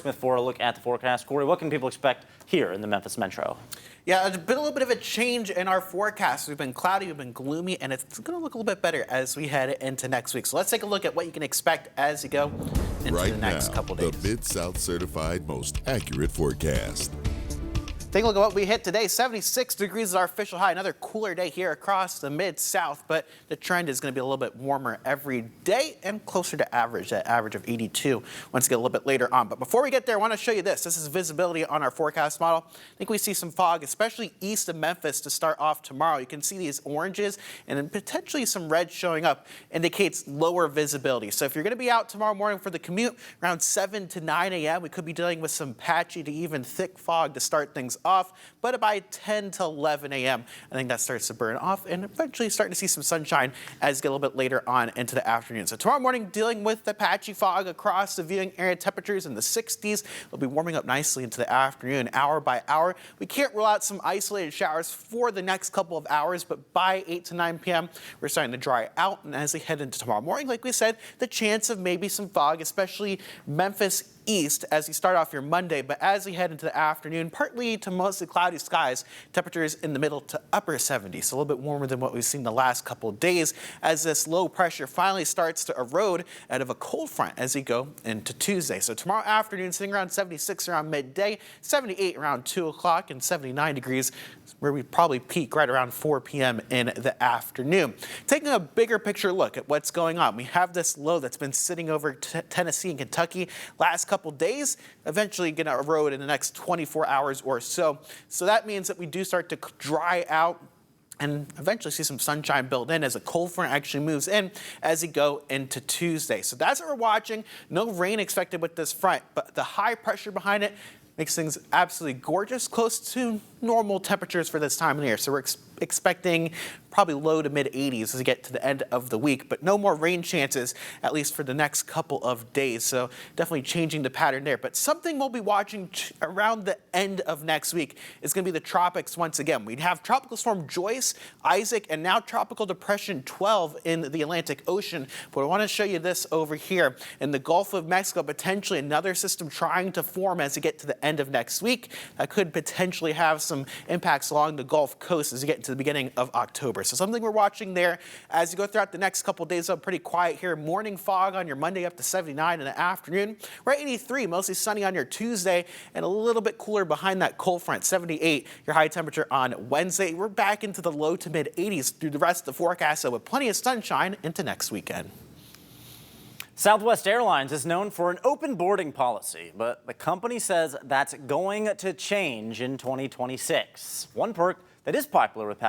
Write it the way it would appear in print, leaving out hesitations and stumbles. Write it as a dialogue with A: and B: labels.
A: For a look at the forecast. Corey, what can people expect here in the Memphis Metro?
B: Yeah, it's been a little bit of a change in our forecast. We've been cloudy, we've been gloomy, and it's going to look a little bit better as we head into next week. So let's take a look at what you can expect as you go into the next couple days.
C: The Mid-South certified most accurate forecast.
B: Take a look at what we hit today. 76 degrees is our official high. Another cooler day here across the Mid-South, but the trend is going to be a little bit warmer every day and closer to average, that average of 82 once we get a little bit later on. But before we get there, I want to show you this. This is visibility on our forecast model. I think we see some fog, especially east of Memphis to start off tomorrow. You can see these oranges and then potentially some red showing up indicates lower visibility. So if you're going to be out tomorrow morning for the commute around 7 to 9 a.m., we could be dealing with some patchy to even thick fog to start things off, but by 10 to 11 a.m. I think that starts to burn off and eventually starting to see some sunshine as we get a little bit later on into the afternoon. So tomorrow morning dealing with the patchy fog across the viewing area, temperatures in the 60s. We'll be warming up nicely into the afternoon hour by hour. We can't rule out some isolated showers for the next couple of hours, but by 8 to 9 p.m. we're starting to dry out, and as we head into tomorrow morning, like we said, the chance of maybe some fog, especially Memphis east as you start off your Monday, but as we head into the afternoon, partly to mostly cloudy skies, temperatures in the middle to upper 70s, so a little bit warmer than what we've seen the last couple of days as this low pressure finally starts to erode out of a cold front as we go into Tuesday. So tomorrow afternoon, sitting around 76 around midday, 78 around 2 o'clock, and 79 degrees where we probably peak right around 4 p.m. in the afternoon. Taking a bigger picture look at what's going on, we have this low that's been sitting over Tennessee and Kentucky last couple days, eventually going to erode in the next 24 hours or so. So that means that we do start to dry out and eventually see some sunshine build in as a cold front actually moves in as we go into Tuesday. So that's what we're watching. No rain expected with this front, but the high pressure behind it makes things absolutely gorgeous, close to normal temperatures for this time of the year. So we're expecting probably low to mid 80s as we get to the end of the week, but no more rain chances, at least for the next couple of days. So definitely changing the pattern there. But something we'll be watching around the end of next week is going to be the tropics once again. We'd have Tropical Storm Joyce, Isaac, and now Tropical Depression 12 in the Atlantic Ocean. But I want to show you this over here in the Gulf of Mexico, potentially another system trying to form as we get to the end of next week. That could potentially have some impacts along the Gulf Coast as we get into the beginning of October. So something we're watching there as you go throughout the next couple of days. So pretty quiet here. Morning fog on your Monday up to 79 in the afternoon. We're at 83, mostly sunny on your Tuesday and a little bit cooler behind that cold front. 78, your high temperature on Wednesday. We're back into the low to mid 80s through the rest of the forecast, so with plenty of sunshine into next weekend.
A: Southwest Airlines is known for an open boarding policy, but the company says that's going to change in 2026. One perk that is popular with passengers